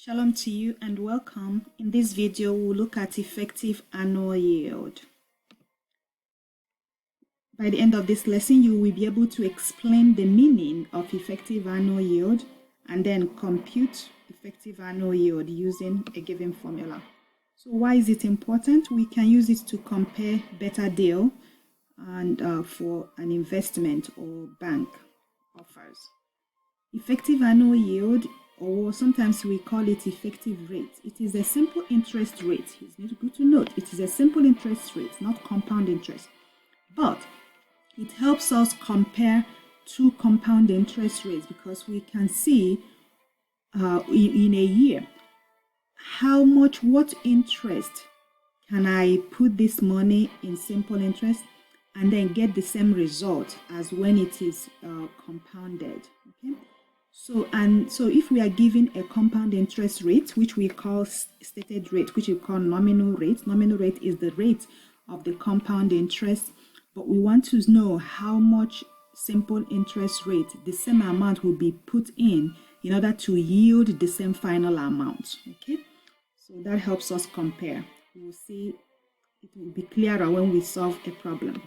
Shalom to you and welcome. In this video, we'll look at effective annual yield. By the end of this lesson, you will be able to explain the meaning of effective annual yield and then compute effective annual yield using a given formula. So why is it important? We can use it to compare better deal and for an investment or bank offers. Effective annual yield, or sometimes we call it effective rate. It is a simple interest rate. It's good to note, it is a simple interest rate, not compound interest. But it helps us compare two compound interest rates because we can see in a year what interest can I put this money in simple interest and then get the same result as when it is compounded. Okay. So if we are given a compound interest rate, which we call stated rate, which we call nominal rate is the rate of the compound interest, but we want to know how much simple interest rate, the same amount will be put in order to yield the same final amount. Okay, so that helps us compare. We will see, it will be clearer when we solve a problem.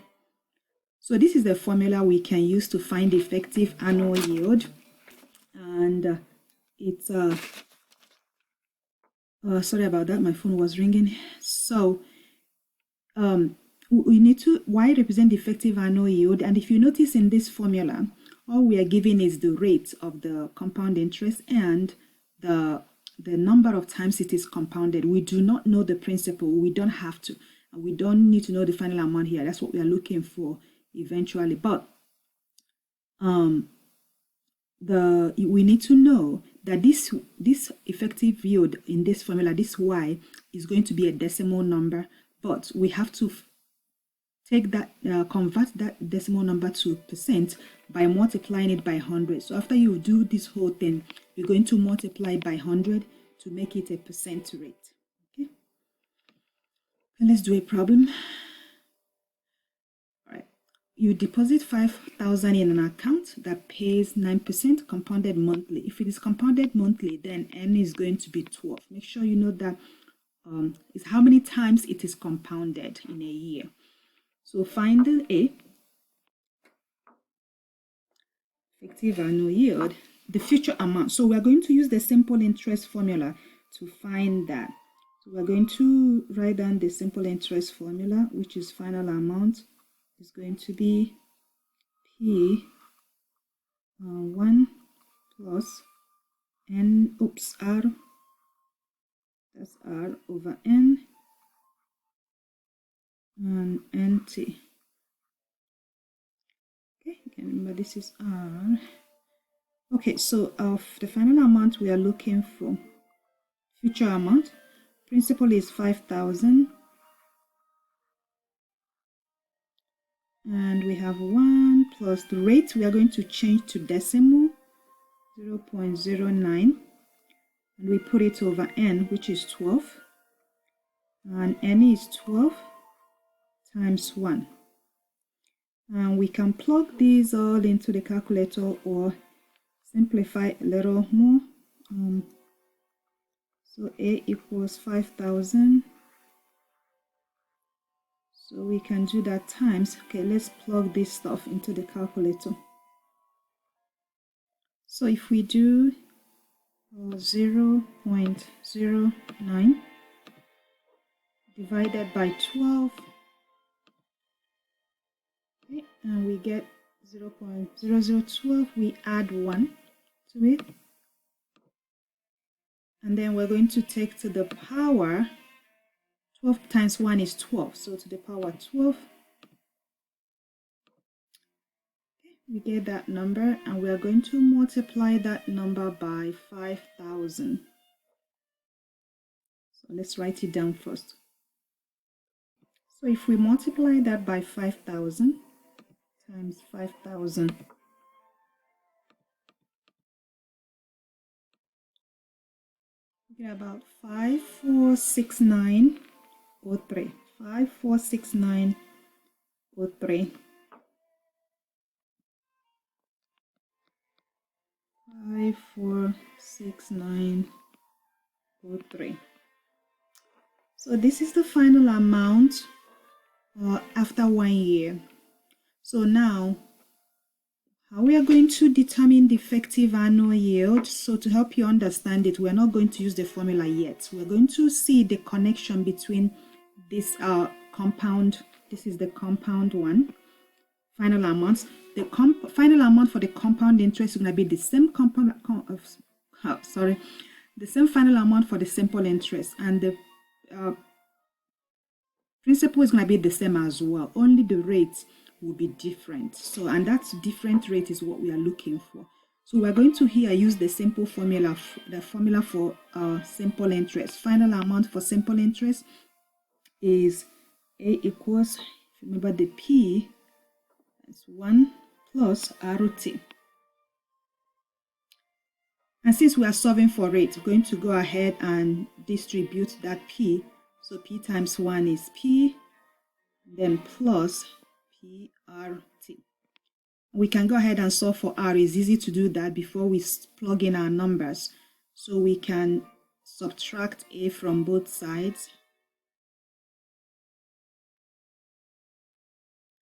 So this is the formula we can use to find effective annual yield. And it's sorry about that, my phone was ringing. So we need to y represent the effective annual yield, and if you notice in this formula, all we are given is the rate of the compound interest and the number of times it is compounded. We do not know the principal. We don't have to, and we don't need to know the final amount here. That's what we are looking for eventually, but we need to know that this effective yield in this formula, this y, is going to be a decimal number, but we have to take that, convert that decimal number to percent by multiplying it by 100. So after you do this whole thing, you're going to multiply by 100 to make it a percent rate. Okay, and let's do a problem. You deposit 5,000 in an account that pays 9% compounded monthly. If it is compounded monthly, then N is going to be 12. Make sure you know that is how many times it is compounded in a year. So find the A, effective annual yield, the future amount. So we're going to use the simple interest formula to find that. So we're going to write down the simple interest formula, which is final amount is going to be P 1 plus N, R, that's R over N, and NT. Okay, again, remember this is R. Okay, so of the final amount we are looking for, future amount, principal is 5,000. And we have 1 plus the rate we are going to change to decimal, 0.09, and we put it over N, which is 12, and N is 12 times 1. And we can plug these all into the calculator or simplify a little more. So A equals 5,000. So we can do that times. Okay, let's plug this stuff into the calculator. So if we do 0.09 divided by 12, okay, and we get 0.0012, we add 1 to it. And then we're going to take to the power, 12 times 1 is 12, so to the power 12. Okay, we get that number, and we are going to multiply that number by 5,000. So let's write it down first. So if we multiply that by 5,000 times 5,000, we get about 546903. 546903. 5469 0.03. So this is the final amount after 1 year. So now, how we are going to determine the effective annual yield. So to help you understand it, we're not going to use the formula yet. We're going to see the connection between this compound. This is the compound one. Final amounts. The final amount for the compound interest is going to be the same the same final amount for the simple interest, and the principal is going to be the same as well. Only the rates will be different. So, and that different rate is what we are looking for. So we're going to here use the simple formula, the formula for simple interest. Final amount for simple interest is A equals, remember the P is 1 plus ROT. And since we are solving for rate, we're going to go ahead and distribute that P. So P times 1 is P, then plus PRT. We can go ahead and solve for R. It's easy to do that before we plug in our numbers. So we can subtract A from both sides.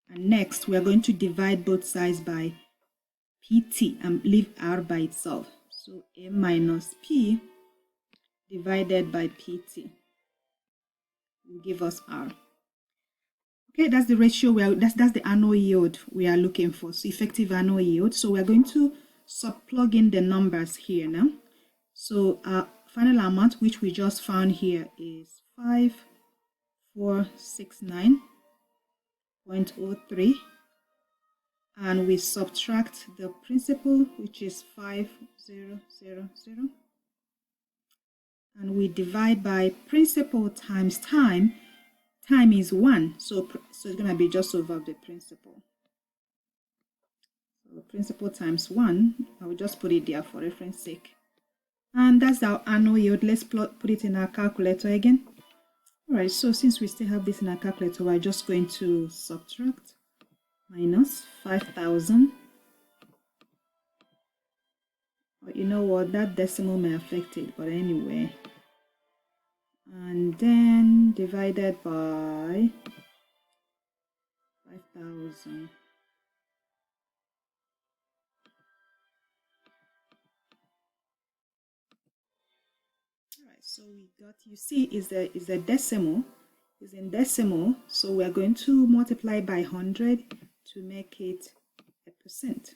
And next, we are going to divide both sides by PT and leave R by itself. So A minus P divided by PT will give us R. Okay, that's the ratio that's the annual yield we are looking for. So effective annual yield. So we are going to plug in the numbers here now. So our final amount, which we just found here, is 5469.03, and we subtract the principal, which is 5000, and we divide by principal times time. Time is 1, so it's going to be just over the principal. So principal times 1, I will just put it there for reference sake. And that's our annual yield. Let's put it in our calculator again. Alright, so since we still have this in our calculator, we're just going to subtract minus 5,000. But you know what, that decimal may affect it, but anyway. And then divided by 5,000. Alright, so we got, you see, is a decimal, is in decimal, so we are going to multiply by 100 to make it a percent.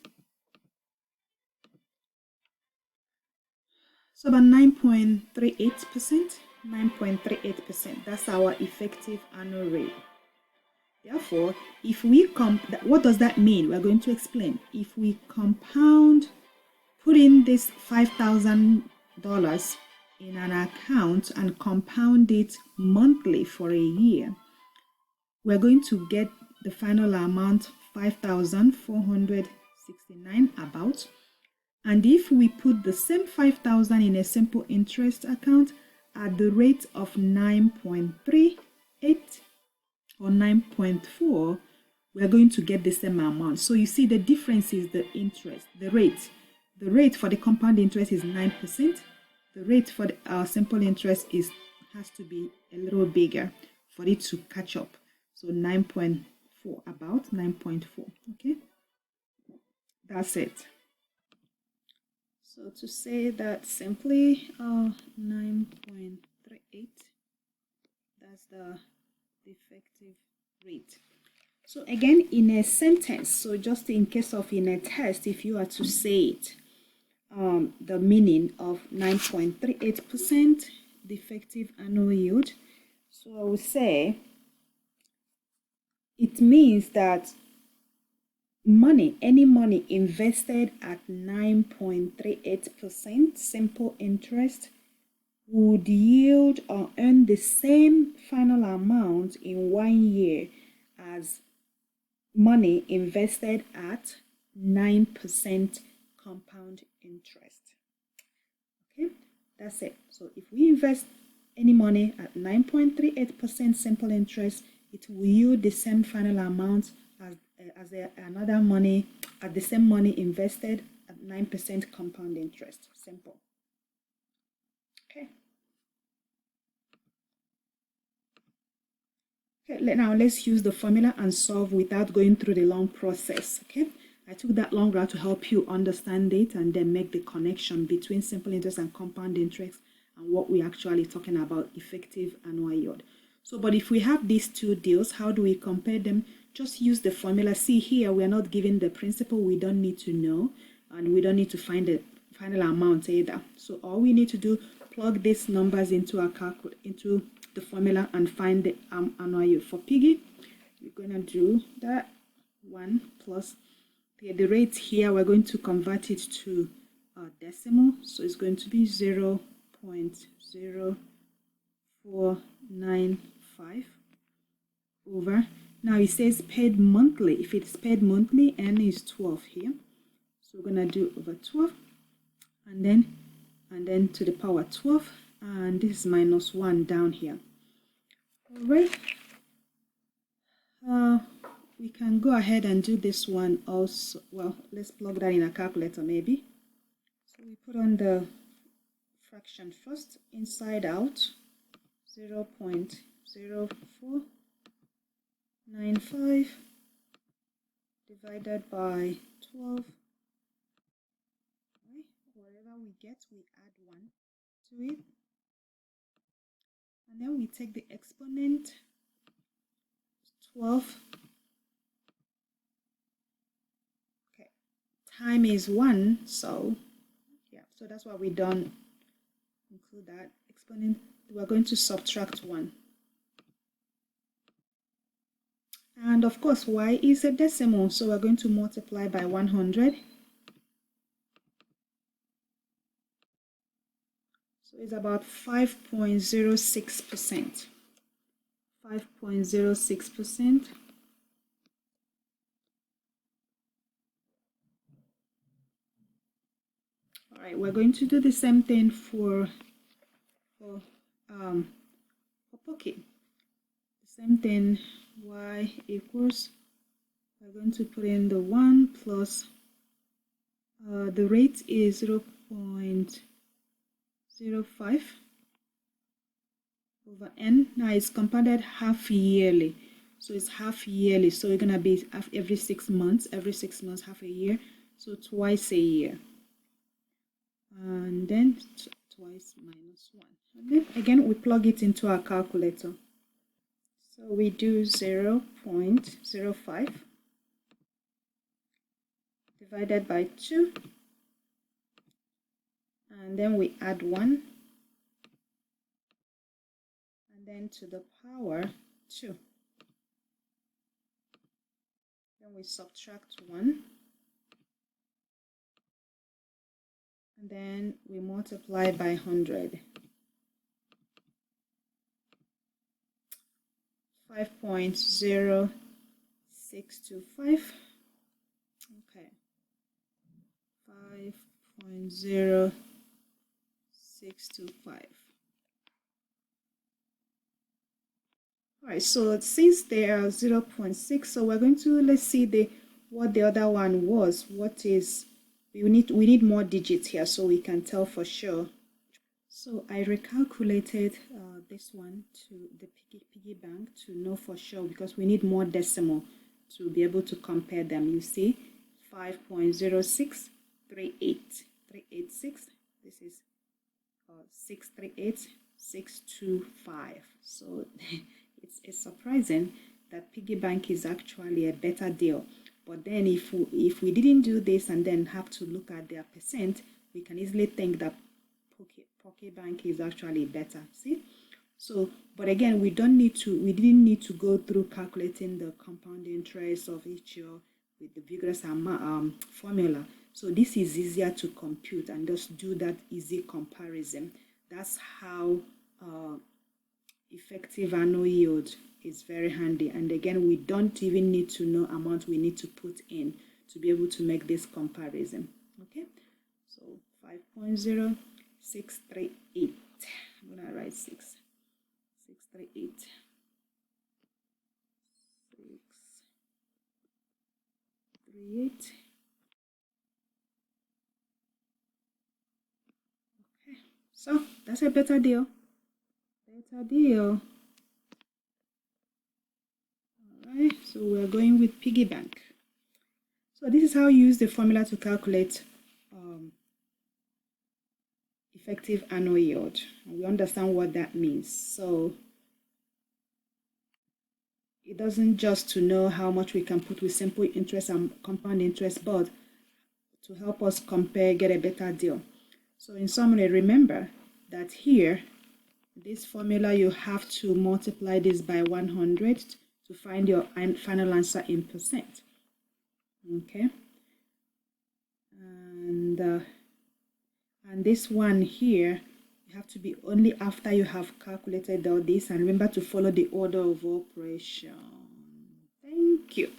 So about 9.38%. 9.38%. That's our effective annual rate. Therefore, if we what does that mean? We're going to explain. If we compound, put in this $5,000 in an account and compound it monthly for a year, we're going to get the final amount 5,469 about. And if we put the same 5,000 in a simple interest account at the rate of 9.38 or 9.4, we are going to get the same amount. So you see the difference is the interest, the rate. The rate for the compound interest is 9%. The rate for our simple interest has to be a little bigger for it to catch up. So 9.4, about 9.4. Okay, that's it. So to say that simply, 9.38, that's the effective rate. So again, in a sentence, so just in case of in a test, if you are to say it, the meaning of 9.38%, the effective annual yield. So I would say it means that any money invested at 9.38% simple interest would yield or earn the same final amount in 1 year as money invested at 9% compound interest. Okay, that's it. So if we invest any money at 9.38% simple interest, it will yield the same final amount as another money at the same money invested at 9% compound interest. Simple. Okay. Okay, now let's use the formula and solve without going through the long process. Okay, I took that long route to help you understand it and then make the connection between simple interest and compound interest and what we're actually talking about, effective annual yield. So, but if we have these two deals, how do we compare them? Just use the formula. See here, we're not given the principal. We don't need to know, and we don't need to find the final amount either. So all we need to do, plug these numbers into our into the formula and find the annual yield. For piggy, we're going to do that 1 plus the rate here. We're going to convert it to decimal, so it's going to be 0.0495 over. Now it says paid monthly. If it's paid monthly, n is 12 here, so we're going to do over 12 and then to the power 12, and this is minus 1 down here. All right, we can go ahead and do this one also. Well, let's plug that in a calculator maybe. So we put on the fraction first, inside out, 0.0495 divided by 12. Whatever we get, we add 1 to it, and then we take the exponent 12. Okay, time is 1, so yeah, so that's why we don't include that exponent. We're going to subtract 1, and of course y is a decimal, so we're going to multiply by 100. So it's about 5.06%. 5.06%. All right, we're going to do the same thing for Pocket. The same thing, y equals, we're going to put in the 1 plus, the rate is 0.05 over n. Now it's compounded half yearly, so it's half yearly, so it's gonna be every 6 months, half a year, so twice a year, and then twice minus 1, and then again we plug it into our calculator. So we do 0.05 divided by 2, and then we add 1, and then to the power 2. Then we subtract 1, and then we multiply by 100. 5.0625. Okay. 5.0625. Alright, so since they are 0.6, so we're going to, let's see what the other one was. What is, we need more digits here so we can tell for sure. So I recalculated this one to the piggy bank to know for sure, because we need more decimal to be able to compare them. You see, 5.06386. This is 638625. So it's surprising that piggy bank is actually a better deal. But then if we didn't do this and then have to look at their percent, we can easily think that Pocket Bank is actually better. See, so but again, we didn't need to go through calculating the compound interest of each year with the vigorous formula. So this is easier to compute and just do that easy comparison. That's how effective annual yield is very handy. And again, we don't even need to know amount we need to put in to be able to make this comparison. Okay, so 5.0638. I'm gonna write 638. 638. Okay, so that's a better deal. Better deal. Okay, so we're going with piggy bank. So this is how you use the formula to calculate effective annual yield. And we understand what that means. So it doesn't just to know how much we can put with simple interest and compound interest, but to help us compare, get a better deal. So in summary, remember that here, this formula, you have to multiply this by 100 to find your final answer in percent. Okay. And this one here, you have to be only after you have calculated all this, and remember to follow the order of operation. Thank you.